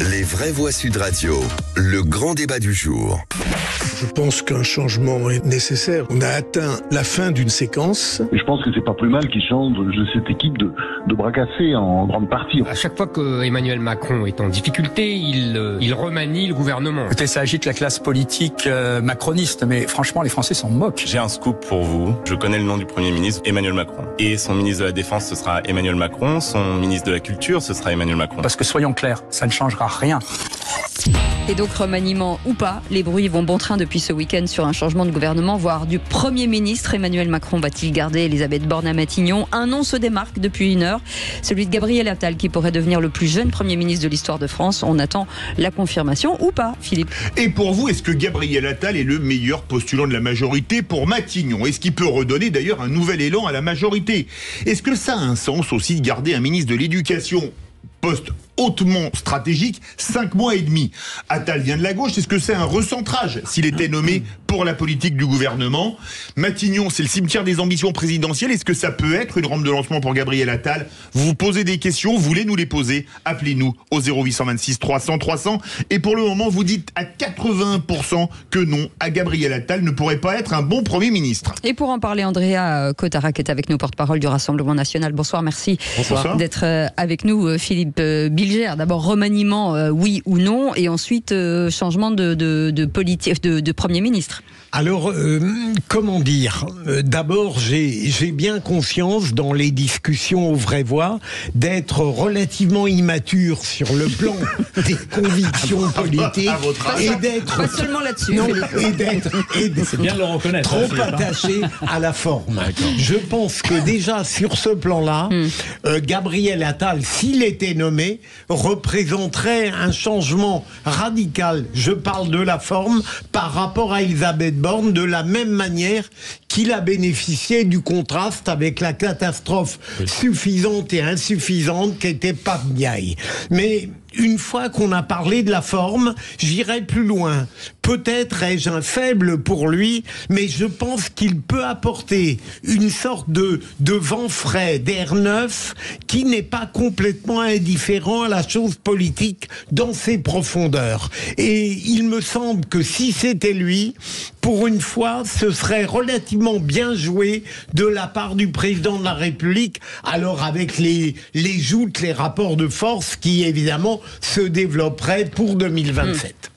Les vraies voix Sud Radio, le grand débat du jour. Je pense qu'un changement est nécessaire. On a atteint la fin d'une séquence. Et je pense que c'est pas plus mal qu'il change de cette équipe de bras cassés en grande partie. À chaque fois que Emmanuel Macron est en difficulté, il remanie le gouvernement. Écoutez, ça agite la classe politique macroniste, mais franchement, les Français s'en moquent. J'ai un scoop pour vous. Je connais le nom du Premier ministre, Emmanuel Macron. Et son ministre de la Défense, ce sera Emmanuel Macron. Son ministre de la Culture, ce sera Emmanuel Macron. Parce que soyons clairs, ça ne changera rien. Et donc, remaniement ou pas, les bruits vont bon train depuis ce week-end sur un changement de gouvernement, voire du Premier ministre. Emmanuel Macron va-t-il garder Elisabeth Borne à Matignon? Un nom se démarque depuis une heure, celui de Gabriel Attal, qui pourrait devenir le plus jeune Premier ministre de l'histoire de France. On attend la confirmation ou pas, Philippe. Et pour vous, est-ce que Gabriel Attal est le meilleur postulant de la majorité pour Matignon? Est-ce qu'il peut redonner d'ailleurs un nouvel élan à la majorité? Est-ce que ça a un sens aussi de garder un ministre de l'Éducation, poste hautement stratégique, 5 mois et demi? Attal vient de la gauche, est-ce que c'est un recentrage s'il était nommé pour la politique du gouvernement? Matignon, c'est le cimetière des ambitions présidentielles, est-ce que ça peut être une rampe de lancement pour Gabriel Attal? Vous vous posez des questions, vous voulez nous les poser? Appelez-nous au 0826 300 300, et pour le moment vous dites à 80% que non, à Gabriel Attal ne pourrait pas être un bon Premier ministre. Et pour en parler, Andrea Cotarac est avec nous, porte-parole du Rassemblement National. Bonsoir, merci d'être avec nous, Philippe Bilger. D'abord, remaniement, oui ou non, et ensuite changement de politique, de Premier ministre. Alors, comment dire? D'abord, j'ai bien conscience dans les discussions aux vraies voix d'être relativement immature sur le plan des convictions politiques et d'être pas seulement là-dessus. Non, et d'être c'est bien de le reconnaître, trop attaché à la forme. Je pense que déjà sur ce plan-là, Gabriel Attal, s'il était nommé, représenterait un changement radical. Je parle de la forme par rapport à Elisabeth Borne, de la même manière qu'il a bénéficié du contraste avec la catastrophe suffisante et insuffisante qu'était Pape Ndiaye. Mais une fois qu'on a parlé de la forme, j'irai plus loin. Peut-être ai-je un faible pour lui, mais je pense qu'il peut apporter une sorte de vent frais, d'air neuf, qui n'est pas complètement indifférent à la chose politique dans ses profondeurs. Et il me semble que si c'était lui, pour une fois, ce serait relativement bien joué de la part du président de la République, alors avec les joutes, les rapports de force qui, évidemment, se développeraient pour 2027.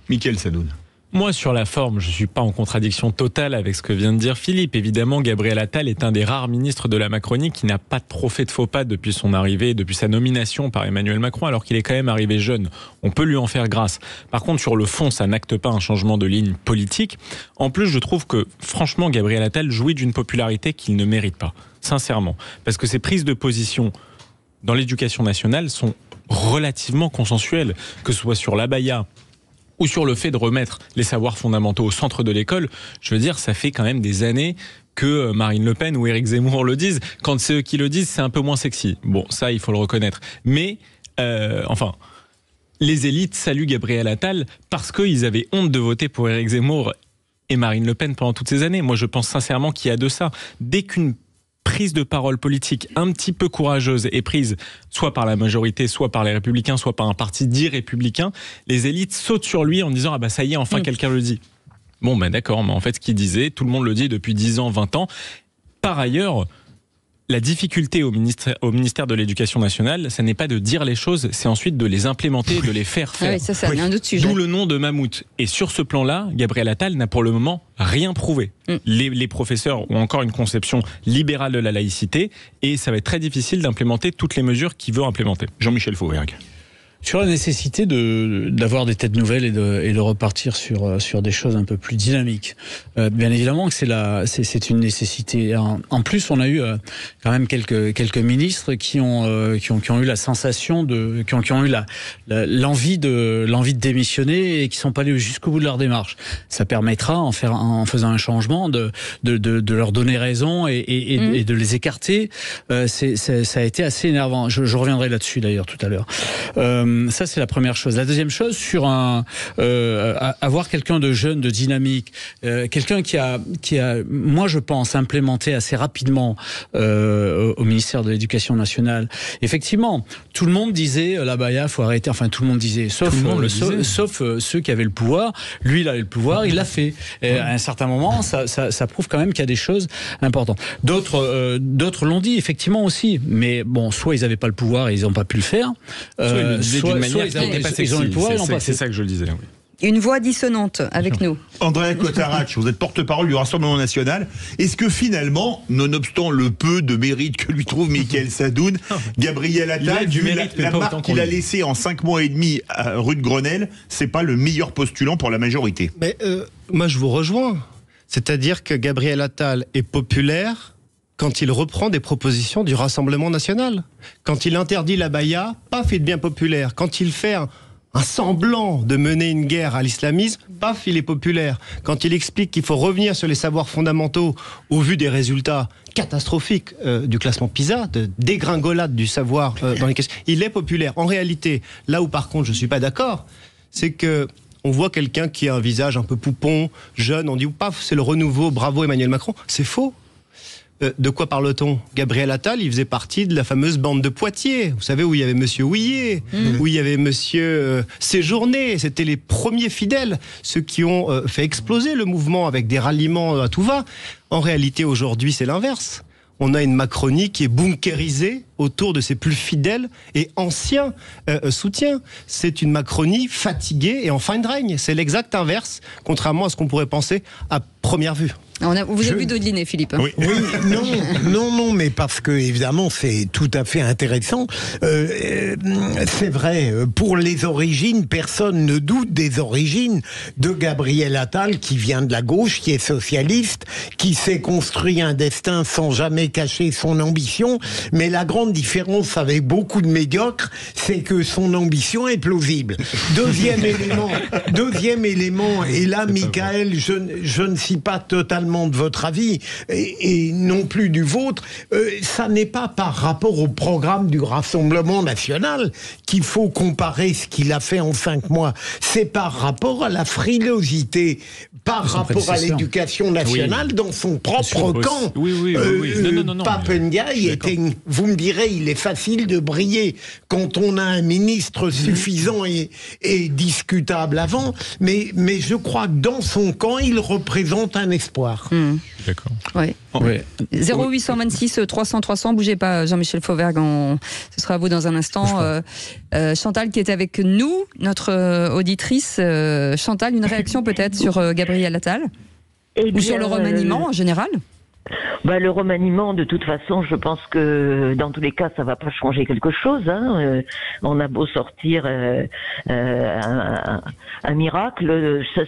Mickaël Sadoun. Moi, sur la forme, je ne suis pas en contradiction totale avec ce que vient de dire Philippe. Évidemment, Gabriel Attal est un des rares ministres de la Macronie qui n'a pas trop fait de faux pas depuis son arrivée, depuis sa nomination par Emmanuel Macron, alors qu'il est quand même arrivé jeune. On peut lui en faire grâce. Par contre, sur le fond, ça n'acte pas un changement de ligne politique. En plus, je trouve que, franchement, Gabriel Attal jouit d'une popularité qu'il ne mérite pas. Sincèrement. Parce que ses prises de position dans l'éducation nationale sont relativement consensuelles. Que ce soit sur l'abaya ou sur le fait de remettre les savoirs fondamentaux au centre de l'école, je veux dire, ça fait quand même des années que Marine Le Pen ou Éric Zemmour le disent. Quand c'est eux qui le disent, c'est un peu moins sexy. Bon, ça, il faut le reconnaître. Mais, les élites saluent Gabriel Attal parce qu'ils avaient honte de voter pour Éric Zemmour et Marine Le Pen pendant toutes ces années. Moi, je pense sincèrement qu'il y a de ça. Dès qu'une prise de parole politique un petit peu courageuse est prise soit par la majorité, soit par les Républicains, soit par un parti dit républicain, les élites sautent sur lui en disant « Ah bah ça y est, enfin quelqu'un le dit ». Bon ben d'accord, mais en fait ce qu'il disait, tout le monde le dit depuis 10 ans, 20 ans. Par ailleurs, la difficulté au ministère de l'Éducation nationale, ça n'est pas de dire les choses, c'est ensuite de les implémenter, de les faire faire. Ah oui, ça c'est un autre sujet. D'où le nom de mammouth. Et sur ce plan-là, Gabriel Attal n'a pour le moment rien prouvé. Les professeurs ont encore une conception libérale de la laïcité et ça va être très difficile d'implémenter toutes les mesures qu'il veut implémenter. Jean-Michel Fauvergue. Sur la nécessité d'avoir des têtes nouvelles et de repartir sur des choses un peu plus dynamiques. Bien évidemment que c'est une nécessité. En plus, on a eu quand même quelques ministres qui ont eu la sensation qui ont eu l'envie de démissionner et qui sont pas allés jusqu'au bout de leur démarche. Ça permettra en faisant un changement de leur donner raison et de les écarter. Ça a été assez énervant. Je reviendrai là-dessus d'ailleurs tout à l'heure. Ça, c'est la première chose. La deuxième chose, sur avoir quelqu'un de jeune, de dynamique, quelqu'un qui a, moi je pense, implémenté assez rapidement au ministère de l'Éducation nationale. Effectivement, tout le monde disait la baya, faut arrêter. Enfin, tout le monde disait, sauf ceux qui avaient le pouvoir. Lui, il avait le pouvoir, il l'a fait. Et à un certain moment, ça prouve quand même qu'il y a des choses importantes. D'autres l'ont dit, effectivement aussi. Mais bon, soit ils n'avaient pas le pouvoir et ils n'ont pas pu le faire. Soit ils ont eu le pouvoir et ils n'ont pas fait. C'est ça que je le disais, oui. Une voix dissonante avec nous. Andrea Cotarache, vous êtes porte-parole du Rassemblement national. Est-ce que finalement, nonobstant le peu de mérite que lui trouve Mickaël Sadoun, Gabriel Attal, la marque qu'il a laissée en 5 mois et demi rue de Grenelle, c'est pas le meilleur postulant pour la majorité? Mais moi, je vous rejoins. C'est-à-dire que Gabriel Attal est populaire quand il reprend des propositions du Rassemblement national. Quand il interdit la baya, paf, il devient populaire. Quand il fait un semblant de mener une guerre à l'islamisme, paf, il est populaire. Quand il explique qu'il faut revenir sur les savoirs fondamentaux au vu des résultats catastrophiques du classement PISA, de dégringolade du savoir dans les questions, il est populaire. En réalité, là où par contre je ne suis pas d'accord, c'est que on voit quelqu'un qui a un visage un peu poupon, jeune, on dit paf, c'est le renouveau, bravo Emmanuel Macron. C'est faux. De quoi parle-t-on? Gabriel Attal, il faisait partie de la fameuse bande de Poitiers. Vous savez, où il y avait Monsieur Houillet, où il y avait Monsieur Séjourné. C'était les premiers fidèles, ceux qui ont fait exploser le mouvement avec des ralliements à tout va. En réalité, aujourd'hui, c'est l'inverse. On a une Macronie qui est bunkérisée autour de ses plus fidèles et anciens soutiens. C'est une Macronie fatiguée et en fin de règne. C'est l'exact inverse, contrairement à ce qu'on pourrait penser à première vue. Vous avez vu Daudigné, Philippe? Oui, non, mais parce que évidemment c'est tout à fait intéressant. C'est vrai, pour les origines, personne ne doute des origines de Gabriel Attal, qui vient de la gauche, qui est socialiste, qui s'est construit un destin sans jamais cacher son ambition. Mais la grande différence avec beaucoup de médiocres, c'est que son ambition est plausible. Deuxième élément, et là, Mickaël, je ne suis pas totalement de votre avis et non plus du vôtre, ça n'est pas par rapport au programme du Rassemblement national qu'il faut comparer ce qu'il a fait en 5 mois. C'est par rapport à la frilosité, par rapport à l'éducation nationale dans son propre camp. Oui. Non, Pape Ndiaye était, vous me direz, il est facile de briller quand on a un ministre suffisant et discutable avant, mais je crois que dans son camp, il représente un espoir. D'accord. Oui. 0826 300 300, bougez pas, Jean-Michel Fauvergue, ce sera à vous dans un instant. Chantal qui est avec nous, notre auditrice. Chantal, une réaction peut-être sur Gabriel Attal ou sur le remaniement en général? Le remaniement, de toute façon, je pense que dans tous les cas, ça va pas changer quelque chose. On a beau sortir un miracle, ça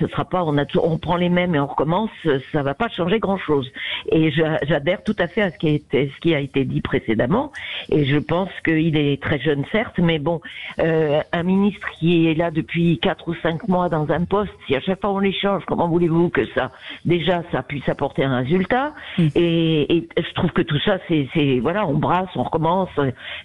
sera pas. On prend les mêmes et on recommence. Ça va pas changer grand-chose. Et j'adhère tout à fait à ce qui a été dit précédemment. Et je pense qu'il est très jeune, certes, mais bon, un ministre qui est là depuis 4 ou 5 mois dans un poste, si à chaque fois on l'échange, comment voulez-vous que ça puisse apporter un résultat? Et je trouve que tout ça, c'est voilà, on brasse, on recommence,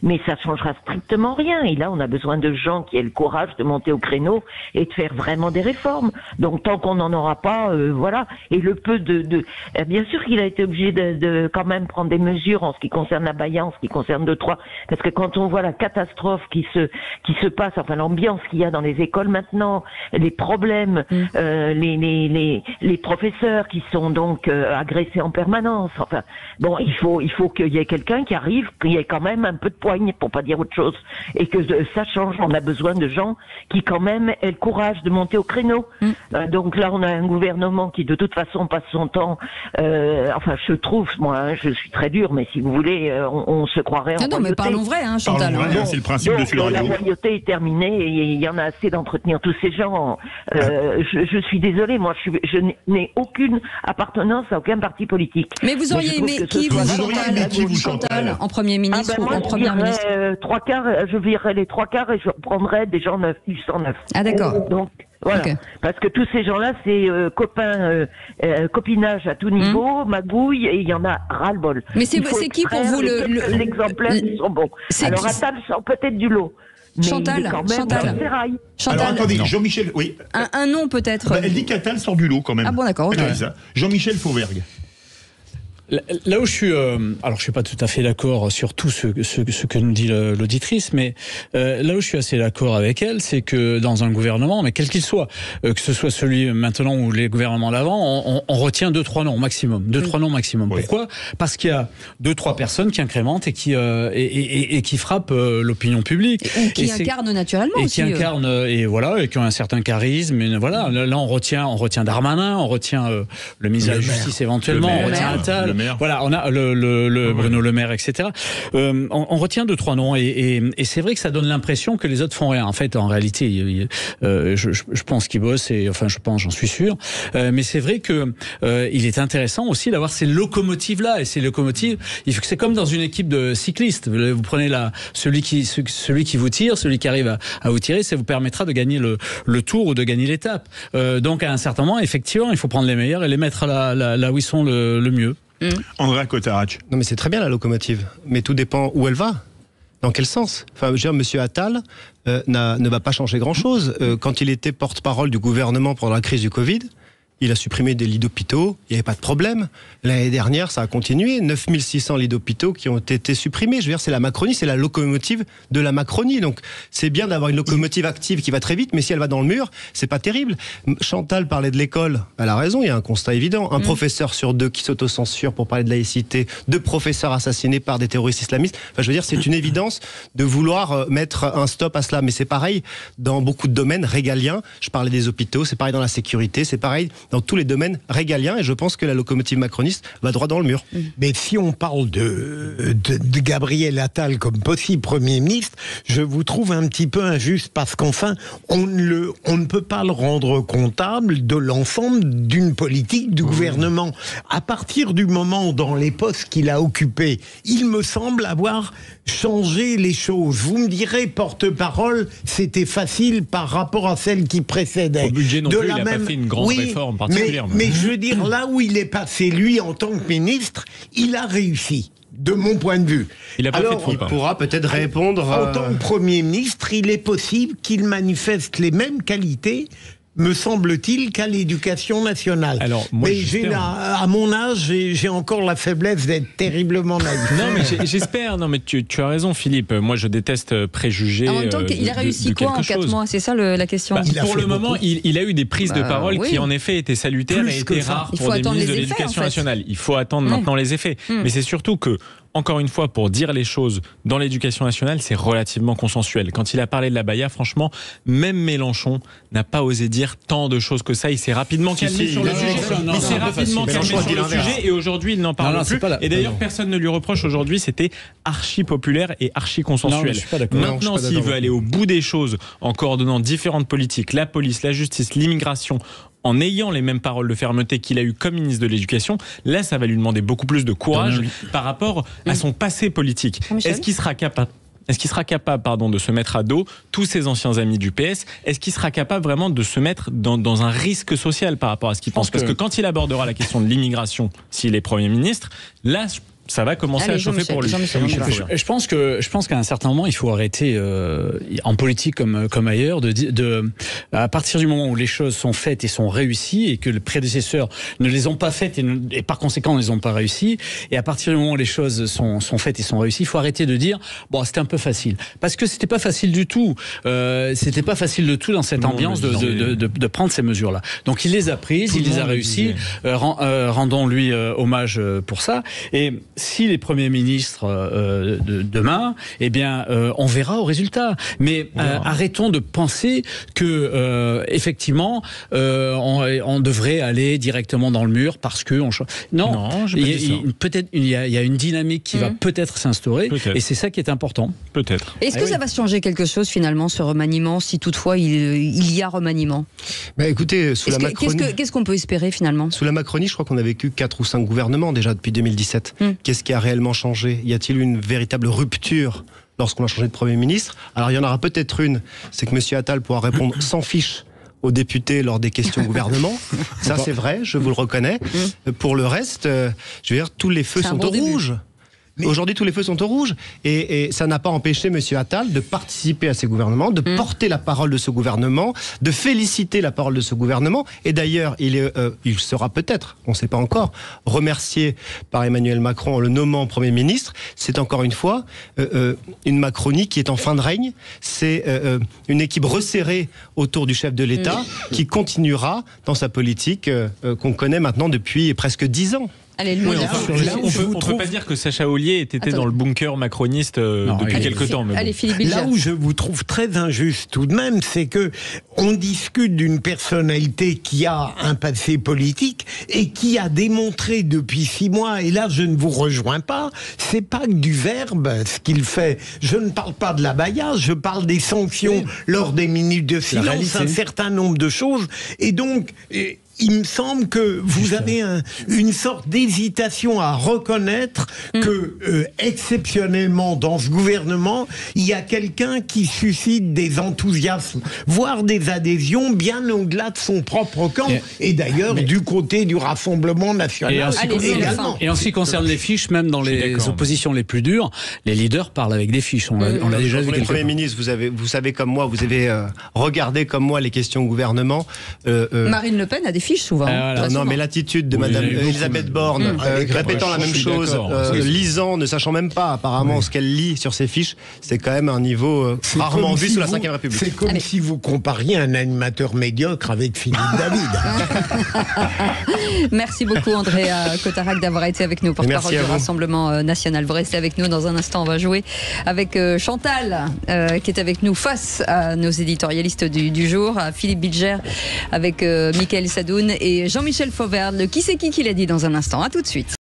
mais ça changera strictement rien. Et là, on a besoin de gens qui aient le courage de monter au créneau et de faire vraiment des réformes. Donc, tant qu'on n'en aura pas, voilà. Et le peu bien sûr qu'il a été obligé de quand même prendre des mesures en ce qui concerne la baya, en ce qui concerne 2-3, parce que quand on voit la catastrophe qui se passe, enfin l'ambiance qu'il y a dans les écoles maintenant, les problèmes, les professeurs qui sont donc agressés en permanence. Enfin, bon, il faut qu'il y ait quelqu'un qui arrive, qu'il y ait quand même un peu de poigne, pour pas dire autre chose, et que ça change. On a besoin de gens qui quand même aient le courage de monter au créneau. Donc là, on a un gouvernement qui de toute façon passe son temps. Enfin, je trouve, moi, je suis très dur, mais si vous voulez, on se croirait en royauté. Non, mais parlons vrai, Chantal. C'est le principe de Sud Radio. La royauté est terminée et il y en a assez d'entretenir tous ces gens. Je suis désolée, moi, je n'ai aucune appartenance à aucun parti politique. Mais vous auriez aimé qui, vous, Chantal, en Premier ministre ou en Première ministre? Je virerais les 3/4 et je reprendrais des gens neufs, du 109. Ah d'accord. Donc, voilà. Okay. Parce que tous ces gens-là, c'est copinage à tout niveau, magouille, et il y en a ras-le-bol. Mais c'est qui pour vous les exemplaires qui sont bons? Alors Attal sort peut-être du lot. Chantal. Alors attendez, Jean-Michel, oui. Un nom peut-être. Elle dit qu'Attal sort du lot quand même. Ah bon, d'accord. Okay. Jean-Michel Fauvergue. Là où je suis, alors je suis pas tout à fait d'accord sur tout ce que nous dit l'auditrice, mais là où je suis assez d'accord avec elle, c'est que dans un gouvernement, mais quel qu'il soit, que ce soit celui maintenant ou les gouvernements d'avant, on retient 2-3 noms maximum, 2-3 noms maximum. Oui. Pourquoi ? Parce qu'il y a 2-3 personnes qui incrémentent et qui frappent l'opinion publique ou qui incarnent naturellement et aussi. Qui incarnent et voilà et qui ont un certain charisme. Et voilà, là on retient Darmanin, on retient le ministre de la Justice éventuellement, on retient Attal. Voilà, on a le Bruno Le Maire, etc. On retient 2-3 noms et c'est vrai que ça donne l'impression que les autres font rien. En fait, en réalité, je pense qu'ils bossent et enfin, j'en suis sûr. Mais c'est vrai que il est intéressant aussi d'avoir ces locomotives là et ces locomotives. C'est comme dans une équipe de cyclistes. Vous prenez celui qui vous tire, celui qui arrive à vous tirer, ça vous permettra de gagner le tour ou de gagner l'étape. Donc à un certain moment, effectivement, il faut prendre les meilleurs et les mettre là où ils sont le mieux. Andrea Cotarac. Non mais c'est très bien la locomotive, mais tout dépend où elle va. Dans quel sens ? Enfin, je veux dire, Monsieur Attal ne va pas changer grand-chose. Quand il était porte-parole du gouvernement pendant la crise du Covid, il a supprimé des lits d'hôpitaux, il n'y avait pas de problème. L'année dernière, ça a continué, 9600 lits d'hôpitaux qui ont été supprimés. Je veux dire, c'est la Macronie, c'est la locomotive de la Macronie. Donc, c'est bien d'avoir une locomotive active qui va très vite, mais si elle va dans le mur, c'est pas terrible. Chantal parlait de l'école, elle a raison, il y a un constat évident. Un professeur sur 2 qui s'autocensure pour parler de laïcité, 2 professeurs assassinés par des terroristes islamistes. Enfin, je veux dire, c'est une évidence de vouloir mettre un stop à cela. Mais c'est pareil dans beaucoup de domaines régaliens. Je parlais des hôpitaux, c'est pareil dans la sécurité, c'est pareil dans tous les domaines régaliens, et je pense que la locomotive macroniste va droit dans le mur. Mais si on parle de Gabriel Attal comme possible Premier ministre, je vous trouve un petit peu injuste, parce qu'enfin, on ne peut pas le rendre comptable de l'ensemble d'une politique du gouvernement. À partir du moment dans les postes qu'il a occupés, il me semble avoir changé les choses. Vous me direz, porte-parole, c'était facile par rapport à celle qui précédait. Au budget non plus, il n'a pas fait une grande réforme particulière. Mais je veux dire, là où il est passé, lui, en tant que ministre, il a réussi. De mon point de vue. Il pourra peut-être répondre. En tant que Premier ministre, il est possible qu'il manifeste les mêmes qualités, me semble-t-il, qu'à l'éducation nationale. Alors, moi, mais à mon âge, j'ai encore la faiblesse d'être terriblement naïf. Non, mais j'espère. Non, mais tu as raison, Philippe. Moi, je déteste préjuger. En même temps, il a réussi quoi en 4 mois ? C'est ça la question. Pour le moment, il a eu des prises de parole qui, en effet, étaient salutaires et étaient rares pour des ministres de l'Éducation nationale. Il faut attendre maintenant les effets. Mais c'est surtout que, encore une fois, pour dire les choses dans l'éducation nationale, c'est relativement consensuel. Quand il a parlé de la Baïa, franchement, même Mélenchon n'a pas osé dire tant de choses que ça. Il s'est rapidement calmé sur le sujet. Et aujourd'hui, il n'en parle plus. Et d'ailleurs, personne ne lui reproche aujourd'hui. C'était archi populaire et archi consensuel. Maintenant, s'il veut aller au bout des choses en coordonnant différentes politiques, la police, la justice, l'immigration, en ayant les mêmes paroles de fermeté qu'il a eu comme ministre de l'Éducation, là, ça va lui demander beaucoup plus de courage par rapport à son passé politique. Est-ce qu'il sera capable de se mettre à dos tous ses anciens amis du PS ? Est-ce qu'il sera capable vraiment de se mettre dans un risque social par rapport à ce qu'il pense ? Parce que quand il abordera la question de l'immigration, s'il est Premier ministre, là, ça va commencer à chauffer pour lui. Je pense qu'à un certain moment, il faut arrêter, en politique comme ailleurs, à partir du moment où les choses sont faites et sont réussies, et que les prédécesseurs ne les ont pas faites et par conséquent ne les ont pas réussies, et à partir du moment où les choses sont faites et sont réussies, il faut arrêter de dire bon, c'était un peu facile, parce que c'était pas facile du tout. C'était pas facile du tout dans cette ambiance de prendre ces mesures-là. Donc il les a prises, il les a réussies. Rendons-lui hommage pour ça. Et si les premiers ministres demain, eh bien, on verra au résultat. Mais arrêtons de penser que effectivement, on devrait aller directement dans le mur parce que non, peut-être il y a une dynamique qui va peut-être s'instaurer, et c'est ça qui est important. Peut-être. Est-ce que ça va changer quelque chose finalement, ce remaniement, si toutefois il y a remaniement ? Écoutez, sous la Macronie, qu'est-ce qu'on peut espérer finalement ? Sous la Macronie, je crois qu'on a vécu 4 ou 5 gouvernements déjà depuis 2017. Qu'est-ce qui a réellement changé ? Y a-t-il une véritable rupture lorsqu'on a changé de Premier ministre ? Alors il y en aura peut-être une, c'est que M. Attal pourra répondre sans fiche aux députés lors des questions au gouvernement. Ça c'est vrai, je vous le reconnais. Pour le reste, je veux dire, tous les feux sont au rouge. Aujourd'hui, tous les feux sont au rouge. Et ça n'a pas empêché M. Attal de participer à ces gouvernements, de porter la parole de ce gouvernement, de féliciter la parole de ce gouvernement. Et d'ailleurs, il sera peut-être, on ne sait pas encore, remercié par Emmanuel Macron en le nommant Premier ministre. C'est encore une fois une Macronie qui est en fin de règne. C'est une équipe resserrée autour du chef de l'État qui continuera dans sa politique qu'on connaît maintenant depuis presque 10 ans. Allez, le mot de la fin. On ne peut pas dire que Sacha Houlié était dans le bunker macroniste depuis quelque temps. Mais allez, Philippe Bilger. Là où je vous trouve très injuste tout de même, c'est que on discute d'une personnalité qui a un passé politique et qui a démontré depuis 6 mois, et là je ne vous rejoins pas, c'est pas que du verbe ce qu'il fait. Je ne parle pas de la baya, je parle des sanctions lors des minutes de silence, un certain nombre de choses, et donc... il me semble que vous avez une sorte d'hésitation à reconnaître que, exceptionnellement, dans ce gouvernement, il y a quelqu'un qui suscite des enthousiasmes, voire des adhésions bien au-delà de son propre camp. Et d'ailleurs, du côté du Rassemblement national également. Et en ce qui concerne les fiches, même dans les oppositions les plus dures, les leaders parlent avec des fiches. On l'a déjà vu. Le Premier ministre, vous savez comme moi, vous avez regardé comme moi les questions au gouvernement. Marine Le Pen a des fiches souvent. Non, mais l'attitude de Madame Elisabeth Borne, répétant la même chose, lisant, ne sachant même pas apparemment ce qu'elle lit sur ses fiches, c'est quand même un niveau rarement vu sous la Ve République. C'est comme si vous compariez un animateur médiocre avec Philippe David. Merci beaucoup Andréa Cotarac d'avoir été avec nous, porte-parole du Rassemblement national. Vous restez avec nous, dans un instant on va jouer avec Chantal qui est avec nous face à nos éditorialistes du jour, à Philippe Bilger avec Mickaël Sadoun et Jean-Michel Fauvergue. Qui c'est qui l'a dit dans un instant. À tout de suite.